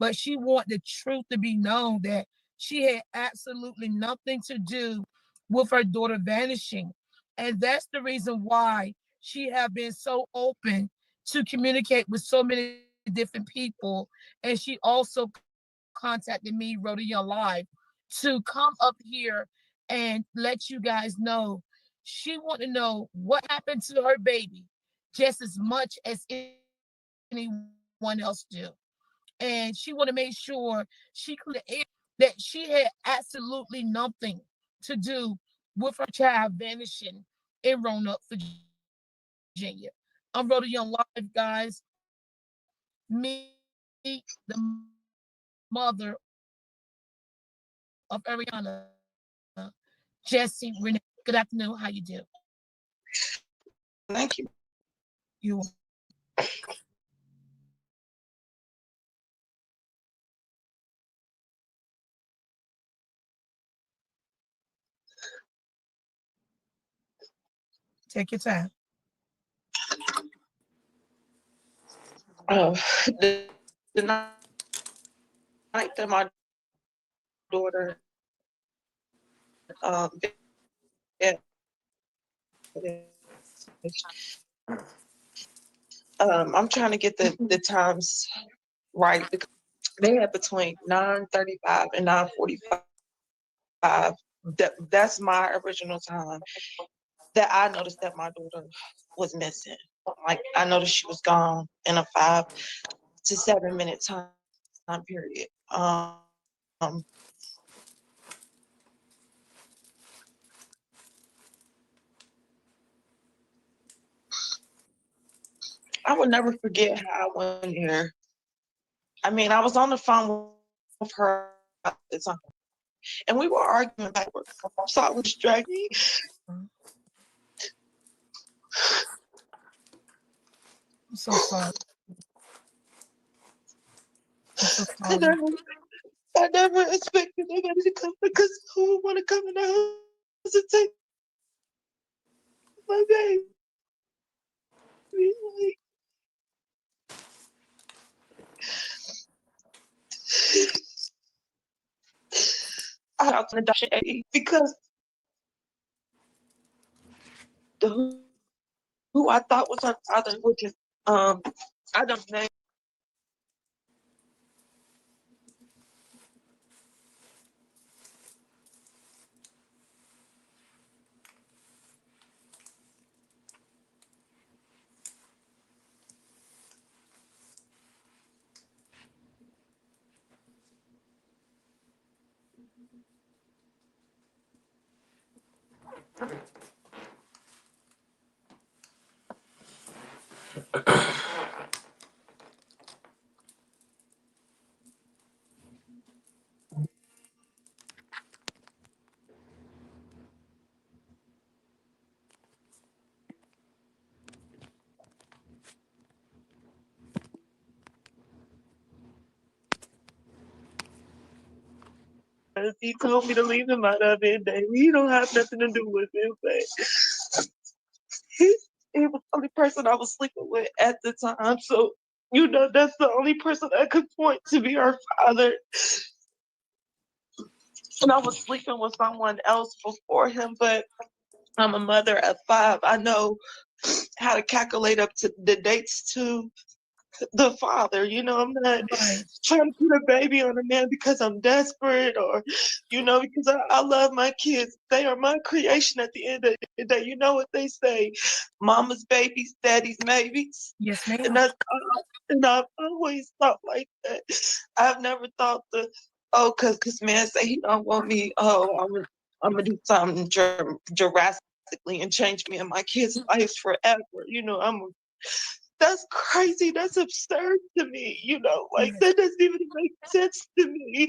but she wanted the truth to be known that she had absolutely nothing to do with her daughter vanishing. And that's the reason why she have been so open to communicate with so many different people. And she also contacted me, Rhoda Young Live, to come up here and let you guys know she want to know what happened to her baby just as much as anyone else do. And she want to make sure she clear the air that she had absolutely nothing to do with her child vanishing in Roanoke, Virginia. I'm Rhoda Young Live, guys. Meet the mother of Ariana, Jessie Renee. Good afternoon. How you do? thank you. You take your time. Oh, the night that my daughter I'm trying to get the times right because they had between 9:35 and 9:45 That's my original time that I noticed that my daughter was missing. Like I noticed she was gone in a 5 to 7 minute time period. I would never forget how I went there. I mean, I was on the phone with her at the time, and we were arguing backwards. So I was dragging. I'm so sorry. I'm so I sorry. never, I never expected nobody to come because who would want to come in the house and take my baby? Like, I got to adoption because the who I thought was her father, which is I don't know. He told me to leave him out of it, and he don't have nothing to do with it. But he was the only person I was sleeping with at the time. So, that's the only person I could point to be her father. And I was sleeping with someone else before him, but I'm a mother of 5. I know how to calculate up to the dates to the father. I'm not Right. trying to put a baby on a man because I'm desperate or, because I love my kids. They are my creation at the end of the day. You know what they say, mama's babies, daddy's maybes. Yes, ma'am. And I've always thought like that. I've never thought cause man say he don't want me, I'm gonna do something drastically and change me and my kids' lives forever. That's crazy. That's absurd to me. That doesn't even make sense to me.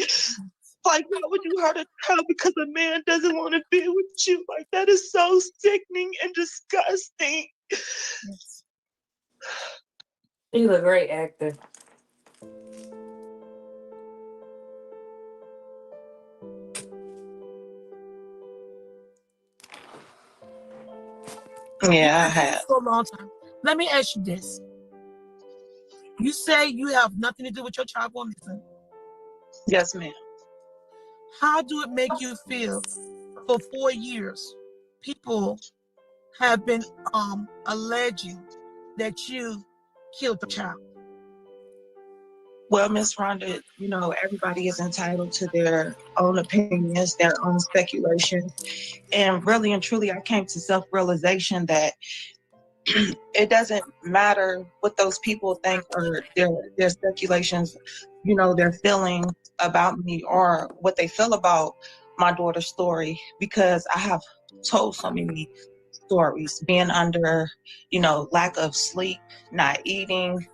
Like, why would you hurt a child because a man doesn't want to be with you? Like, that is so sickening and disgusting. Yes. He's a great actor. Yeah, I have. For a long time. Let me ask you this. You say you have nothing to do with your child going missing. Yes, ma'am. How do it make you feel? For 4 years, people have been alleging that you killed the child. Well, Miss Rhonda, everybody is entitled to their own opinions, their own speculations. And really and truly, I came to self-realization that it doesn't matter what those people think or their speculations, their feelings about me or what they feel about my daughter's story, because I have told so many stories, being under, lack of sleep, not eating,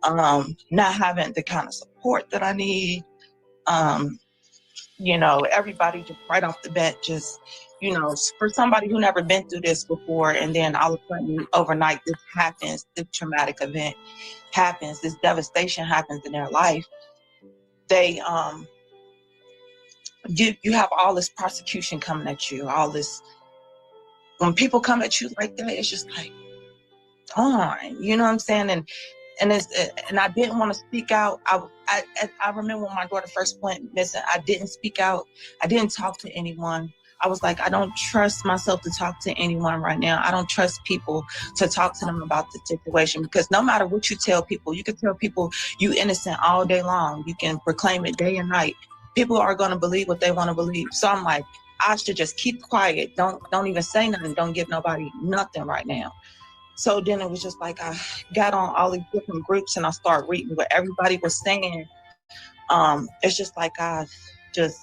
not having the kind of support that I need. Everybody just right off the bat, just, for somebody who never been through this before, and then all of a sudden overnight this happens, this traumatic event happens, this devastation happens in their life. They you have all this prosecution coming at you, all this. When people come at you like that, it's just like, darn, you know what I'm saying? And I didn't want to speak out. I remember when my daughter first went missing, I didn't speak out. I didn't talk to anyone. I was like, I don't trust myself to talk to anyone right now. I don't trust people to talk to them about the situation, because no matter what you tell people, you can tell people you innocent all day long. You can proclaim it day and night. People are going to believe what they want to believe. So I'm like, I should just keep quiet. Don't even say nothing. Don't give nobody nothing right now. So then it was just like I got on all these different groups and I started reading what everybody was saying. It's just like I just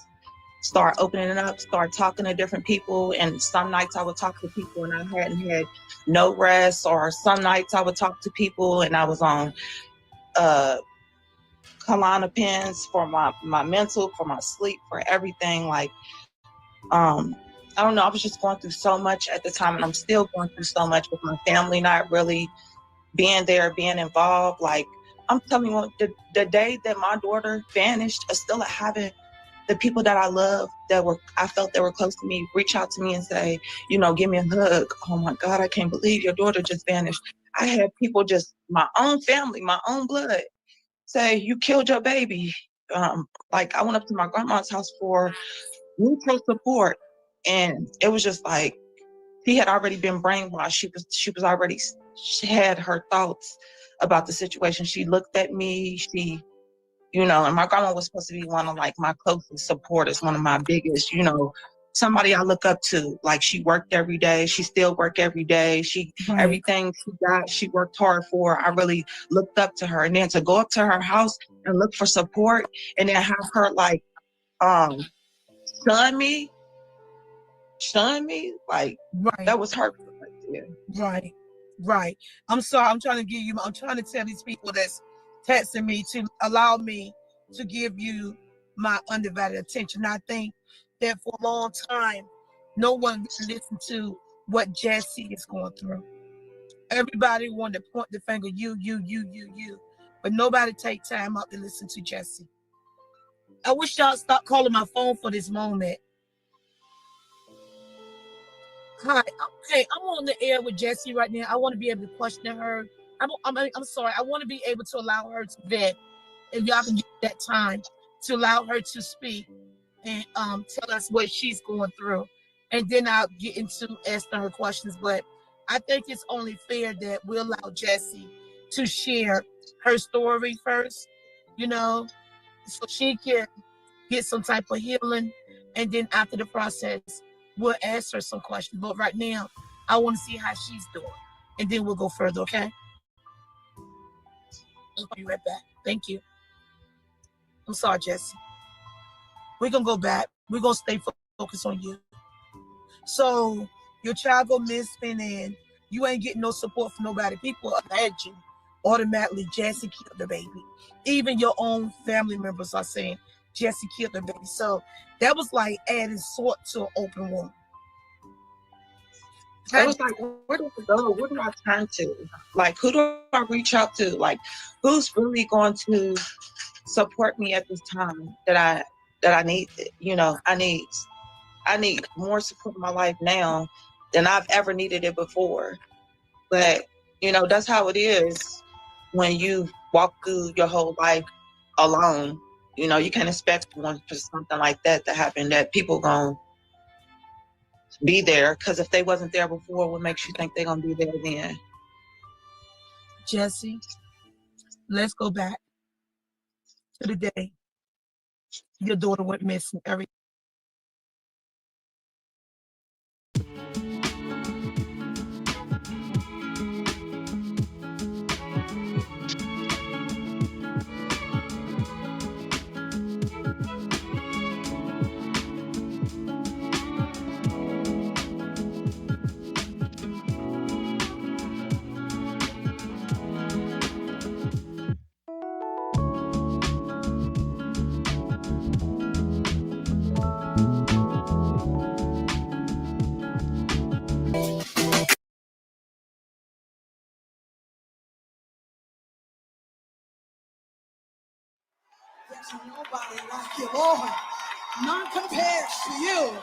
start opening it up, start talking to different people. And some nights I would talk to people and I hadn't had no rest, or some nights I would talk to people and I was on uh Klonopins for my mental, for my sleep, for everything. Like I don't know, I was just going through so much at the time, and I'm still going through so much with my family not really being there, being involved. Like I'm telling you, the day that my daughter vanished, still having the people that I love, I felt that were close to me, reach out to me and say, give me a hug. Oh my God, I can't believe your daughter just vanished. I had people, just my own family, my own blood, say, you killed your baby. Like I went up to my grandma's house for neutral support, and it was just like she had already been brainwashed. She was already, she had her thoughts about the situation. She looked at me, and my grandma was supposed to be one of like my closest supporters, one of my biggest, somebody I look up to. Like she worked every day, she still work every day. Right. Everything she got, she worked hard for. I really looked up to her. And then to go up to her house and look for support and then have her like um shun me, like Right. that was hurtful right there. Right. Right. I'm sorry. I'm trying to tell these people that's texting me to allow me to give you my undivided attention. I think that for a long time, no one listened to what Jesse is going through. Everybody wanted to point the finger, you. But nobody take time out to listen to Jesse. I wish y'all stop calling my phone for this moment. Hi, I'm on the air with Jessie right now. I want to be able to question her. I'm sorry. I want to be able to allow her to vent. If y'all can give that time to allow her to speak and tell us what she's going through, and then I'll get into asking her questions. But I think it's only fair that we allow Jessie to share her story first, you know, so she can get some type of healing, and then after the process, we'll ask her some questions. But right now, I want to see how she's doing, and then we'll go further. Okay? I'll be right back. Thank you. I'm sorry, Jesse. We're gonna go back. We're gonna stay focused on you. So your child go missing, and you ain't getting no support from nobody. People imagine automatically Jesse killed the baby. Even your own family members are saying Jesse killed the baby. So that was like adding salt to an open wound. It was like, where do I go? Where do I turn to? Like, who do I reach out to? Like, who's really going to support me at this time that I need? I need more support in my life now than I've ever needed it before. But that's how it is when you walk through your whole life alone. You can't expect one for something like that to happen. That people gonna be there, because if they wasn't there before, what makes you think they're gonna be there then? Jesse, let's go back to the day your daughter went missing. There's nobody like you, Lord. None compares to you.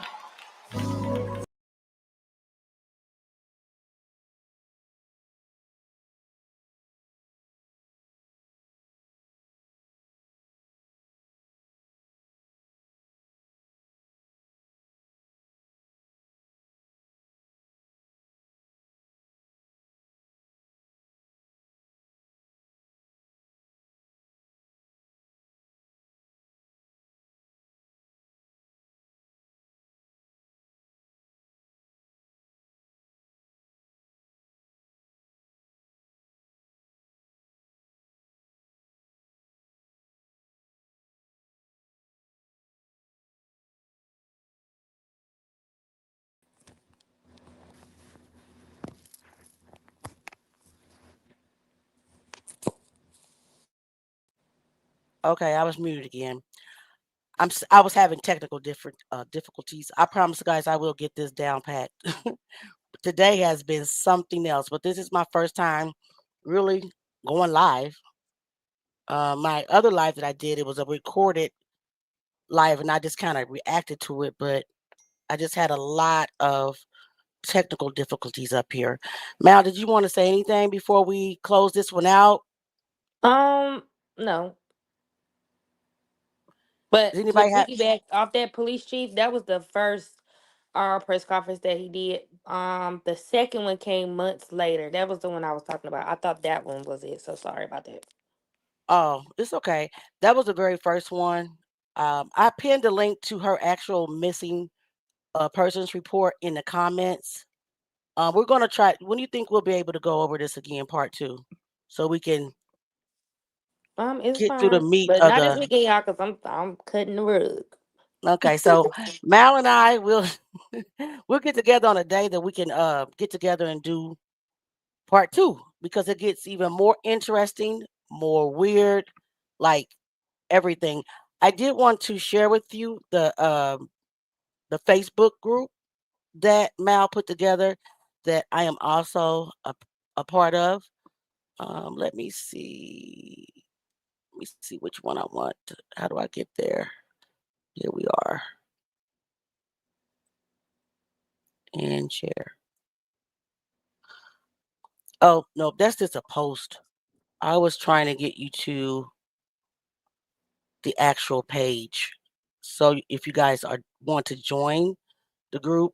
Okay, I was muted again. I was having technical different difficulties. I promise, guys, I will get this down pat. Today has been something else, but this is my first time really going live. My other live that I did, it was a recorded live, and I just kind of reacted to it, but I just had a lot of technical difficulties up here. Mal, did you want to say anything before we close this one out? Um, no. But Does to anybody have? piggyback off that police chief, that was the first press conference that he did. The second one came months later. That was the one I was talking about. I thought that one was it. So sorry about that. Oh, it's okay. That was the very first one. I pinned a link to her actual missing persons report in the comments. We're gonna try. When do you think we'll be able to go over this again, part two, so we can It's get through the fine, meat but of not this the? weekend, y'all, cause I'm cutting the rug. Okay, so Mal and I will we'll get together on a day that we can get together and do part two because it gets even more interesting, more weird, like everything. I did want to share with you the Facebook group that Mal put together that I am also a part of. Let me see. Let me see which one I want. How do I get there? Here we are. And share. Oh, no, that's just a post. I was trying to get you to the actual page. So if you guys want to join the group,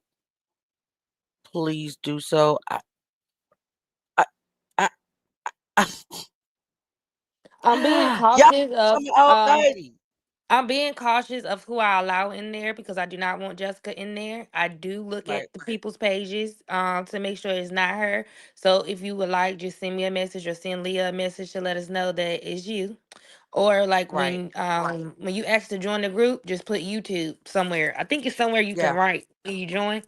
please do so. I, I, I I'm being y'all cautious tell of me already. I'm being cautious of who I allow in there because I do not want Jessica in there. I do look Right, at the people's pages to make sure it's not her. So if you would like, just send me a message or send Leah a message to let us know that it's you. Or like right. when you ask to join the group, just put YouTube somewhere. I think it's somewhere you can Yeah, write when you join.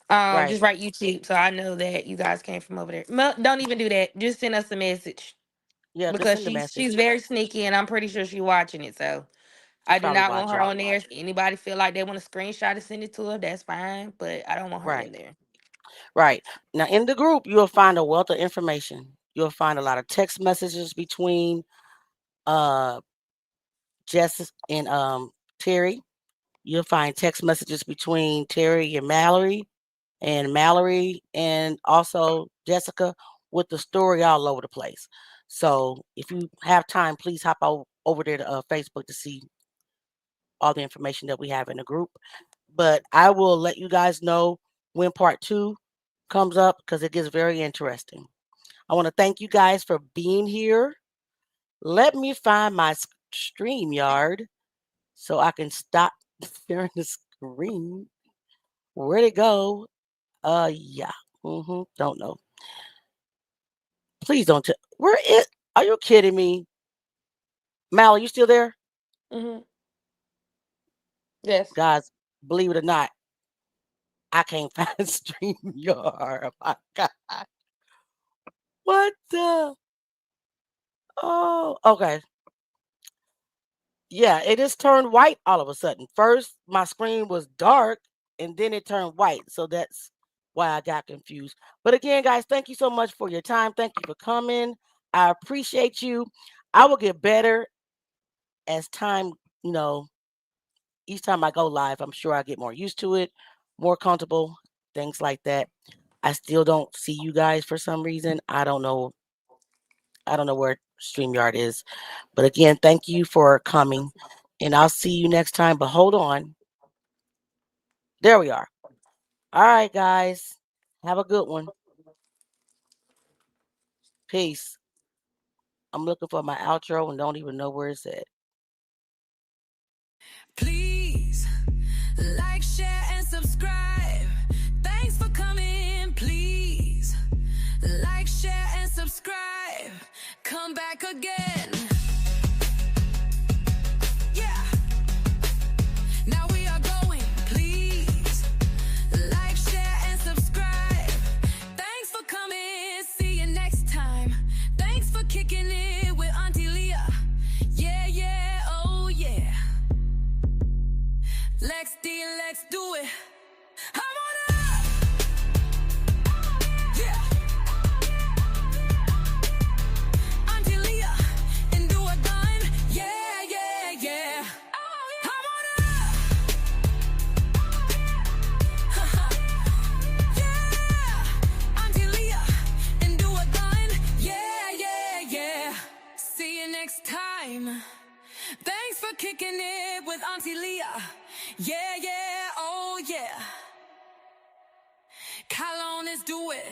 right. Just write YouTube so I know that you guys came from over there. Don't even do that. Just send us a message Yeah, just because send the she's message. very sneaky and I'm pretty sure she's watching it. So She's I do probably not want her watching. on there. If anybody feel like they want to screenshot and send it to her, that's fine. But I don't want her Right, in there. right. Now in the group, you'll find a wealth of information. You'll find a lot of text messages between uh Jess and Terry. You'll find text messages between Terry and Mallory and also Jessica with the story all over the place. So if you have time, please hop over there to Facebook to see all the information that we have in the group. But I will let you guys know when part two comes up because it gets very interesting. I want to thank you guys for being here. Let me find my stream yard so I can stop sharing the screen. Where'd it go? Yeah. Don't know. Please don't tell. Where is? Are you kidding me, Mal? Are you still there, Hmm. Yes. guys? Believe it or not, I can't find StreamYard. Oh my God, what the? Oh, okay. Yeah, it just turned white all of a sudden. First, my screen was dark, and then it turned white. So that's why I got confused. But again, guys, thank you so much for your time. Thank you for coming. I appreciate you. I will get better as time, you know, each time I go live, I'm sure I get more used to it, more comfortable, things like that. I still don't see you guys for some reason. I don't know. I don't know where StreamYard is. But again, thank you for coming. And I'll see you next time. But hold on. There we are. All right, guys. Have a good one. Peace. I'm looking for my outro and don't even know where it's at. Please like, share, and subscribe. Thanks for coming. Please like, share, and subscribe. Come back again. Yeah. Now we are going. Please like, share, and subscribe. Thanks for coming. See you next time. Thanks for kicking it with Auntie Leah. Yeah, yeah. Thanks for kicking it with Auntie Leah. Yeah, yeah, oh yeah. Call on, let's do it.